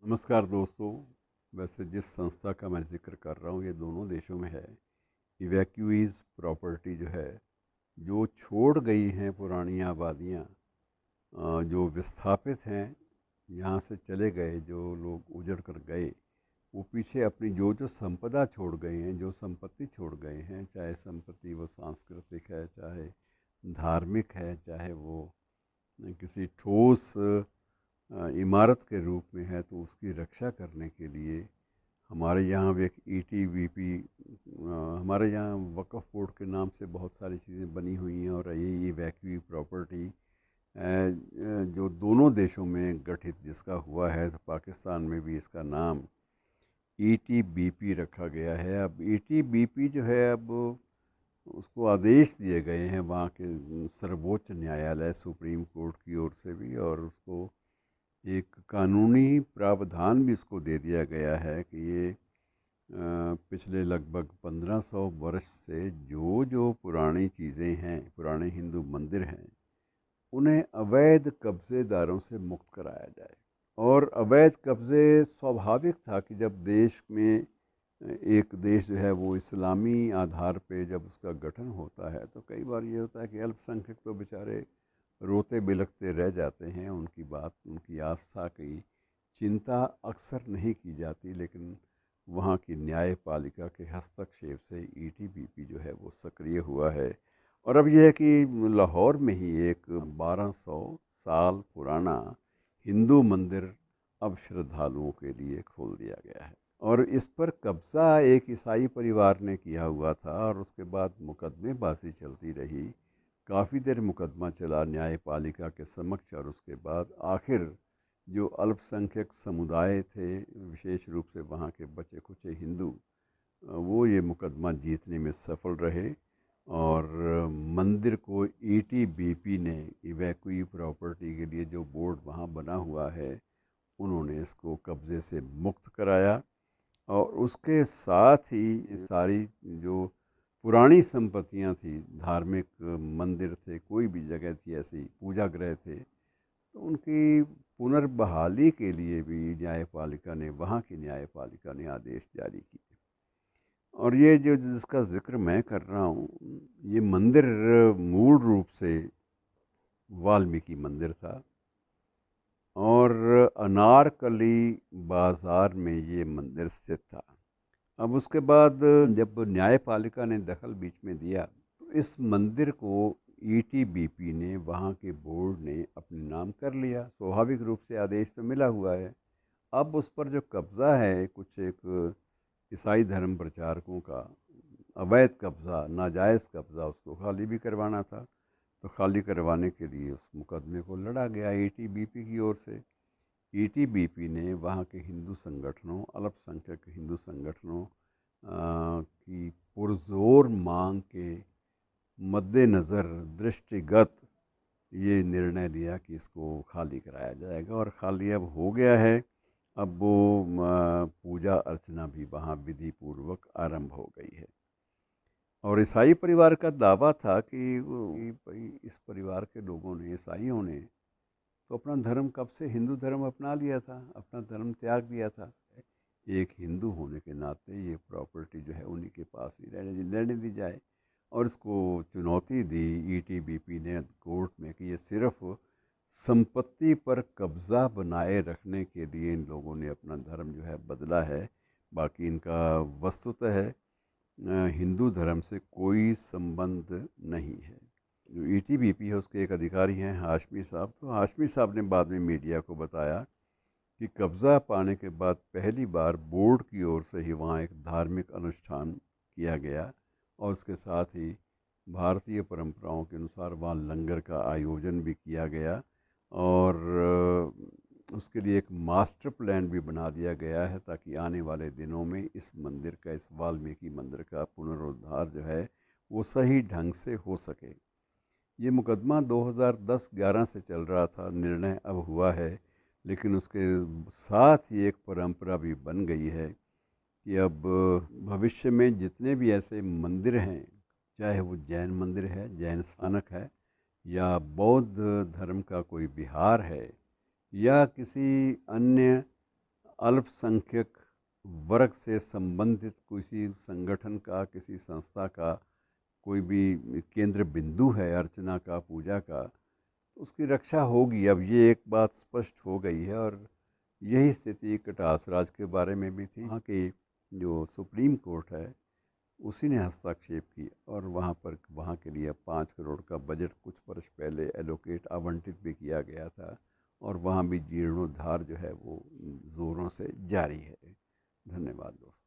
नमस्कार दोस्तों। वैसे जिस संस्था का मैं ज़िक्र कर रहा हूँ ये दोनों देशों में है। इवैक्यूईज़ प्रॉपर्टी जो है, जो छोड़ गई हैं पुरानी आबादियाँ, जो विस्थापित हैं, यहाँ से चले गए, जो लोग उजड़ कर गए, वो पीछे अपनी जो जो संपदा छोड़ गए हैं, जो संपत्ति छोड़ गए हैं, चाहे संपत्ति वो सांस्कृतिक है, चाहे धार्मिक है, चाहे वो किसी ठोस इमारत के रूप में है, तो उसकी रक्षा करने के लिए हमारे यहाँ भी एक ईटीबीपी, हमारे यहाँ वक्फ बोर्ड के नाम से बहुत सारी चीज़ें बनी हुई हैं, और ये वैक्यू प्रॉपर्टी जो दोनों देशों में गठित जिसका हुआ है, तो पाकिस्तान में भी इसका नाम ईटीबीपी रखा गया है। अब ईटीबीपी जो है, अब उसको आदेश दिए गए हैं वहाँ के सर्वोच्च न्यायालय सुप्रीम कोर्ट की ओर से भी, और उसको एक कानूनी प्रावधान भी उसको दे दिया गया है कि ये पिछले लगभग 1500 वर्ष से जो जो पुरानी चीज़ें हैं, पुराने हिंदू मंदिर हैं, उन्हें अवैध कब्ज़ेदारों से मुक्त कराया जाए। और अवैध कब्ज़े स्वाभाविक था कि जब देश में एक देश जो है वो इस्लामी आधार पे जब उसका गठन होता है, तो कई बार ये होता है कि अल्पसंख्यक तो बेचारे रोते बिलखते रह जाते हैं, उनकी बात, उनकी आस्था की चिंता अक्सर नहीं की जाती। लेकिन वहाँ की न्यायपालिका के हस्तक्षेप से ईटीबीपी जो है वो सक्रिय हुआ है। और अब यह है कि लाहौर में ही एक 1200 साल पुराना हिंदू मंदिर अब श्रद्धालुओं के लिए खोल दिया गया है, और इस पर कब्ज़ा एक ईसाई परिवार ने किया हुआ था, और उसके बाद मुकदमेबाजी चलती रही। काफ़ी देर मुकदमा चला न्यायपालिका के समक्ष, और उसके बाद आखिर जो अल्पसंख्यक समुदाय थे, विशेष रूप से वहाँ के बचे खुचे हिंदू, वो ये मुकदमा जीतने में सफल रहे, और मंदिर को ईटीबीपी ने, इवैक्यूई प्रॉपर्टी के लिए जो बोर्ड वहाँ बना हुआ है, उन्होंने इसको कब्ज़े से मुक्त कराया। और उसके साथ ही सारी जो पुरानी संपत्तियां थी, धार्मिक मंदिर थे, कोई भी जगह थी ऐसी, पूजा गृह थे, तो उनकी पुनर्बहाली के लिए भी न्यायपालिका ने, वहाँ की न्यायपालिका ने आदेश जारी किए। और ये जो जिसका जिक्र मैं कर रहा हूँ, ये मंदिर मूल रूप से वाल्मीकि मंदिर था, और अनारकली बाज़ार में ये मंदिर स्थित था। अब उसके बाद जब न्यायपालिका ने दखल बीच में दिया, तो इस मंदिर को ईटीबीपी ने, वहाँ के बोर्ड ने अपने नाम कर लिया। स्वाभाविक रूप से आदेश तो मिला हुआ है। अब उस पर जो कब्ज़ा है, कुछ एक ईसाई धर्म प्रचारकों का अवैध कब्ज़ा, नाजायज़ कब्ज़ा, उसको खाली भी करवाना था। तो खाली करवाने के लिए उस मुकदमे को लड़ा गया ईटीबीपी की ओर से। ईटीबीपी ने वहाँ के हिंदू संगठनों, अल्पसंख्यक हिंदू संगठनों की पुरजोर मांग के मद्देनज़र, दृष्टिगत ये निर्णय लिया कि इसको खाली कराया जाएगा, और खाली अब हो गया है। अब वो पूजा अर्चना भी वहाँ विधि पूर्वक आरंभ हो गई है। और ईसाई परिवार का दावा था कि भाई इस परिवार के लोगों ने, ईसाइयों ने, तो अपना धर्म कब से हिंदू धर्म अपना लिया था, अपना धर्म त्याग दिया था। एक हिंदू होने के नाते ये प्रॉपर्टी जो है उन्हीं के पास ही रहने दी जाए। और इसको चुनौती दी ईटीबीपी ने कोर्ट में कि ये सिर्फ संपत्ति पर कब्ज़ा बनाए रखने के लिए इन लोगों ने अपना धर्म जो है बदला है। बाकी इनका वस्तुतः हिंदू धर्म से कोई संबंध नहीं है। जो ईटीबीपी है उसके एक अधिकारी हैं हाशमी साहब, तो हाशमी साहब ने बाद में मीडिया को बताया कि कब्ज़ा पाने के बाद पहली बार बोर्ड की ओर से ही वहाँ एक धार्मिक अनुष्ठान किया गया, और उसके साथ ही भारतीय परंपराओं के अनुसार वहाँ लंगर का आयोजन भी किया गया। और उसके लिए एक मास्टर प्लान भी बना दिया गया है, ताकि आने वाले दिनों में इस मंदिर का, इस वाल्मीकि मंदिर का पुनरुद्धार जो है वो सही ढंग से हो सके। ये मुकदमा 2010-11 से चल रहा था, निर्णय अब हुआ है। लेकिन उसके साथ ही एक परंपरा भी बन गई है कि अब भविष्य में जितने भी ऐसे मंदिर हैं, चाहे वो जैन मंदिर है, जैन स्थानक है, या बौद्ध धर्म का कोई विहार है, या किसी अन्य अल्पसंख्यक वर्ग से संबंधित किसी संगठन का, किसी संस्था का कोई भी केंद्र बिंदु है अर्चना का, पूजा का, तो उसकी रक्षा होगी। अब ये एक बात स्पष्ट हो गई है। और यही स्थिति कटास राज के बारे में भी थी। वहाँ की जो सुप्रीम कोर्ट है उसी ने हस्तक्षेप की और वहाँ के लिए 5 करोड़ का बजट कुछ वर्ष पहले एलोकेट आवंटित भी किया गया था। और वहाँ भी जीर्णोद्धार जो है वो ज़ोरों से जारी है। धन्यवाद दोस्तों।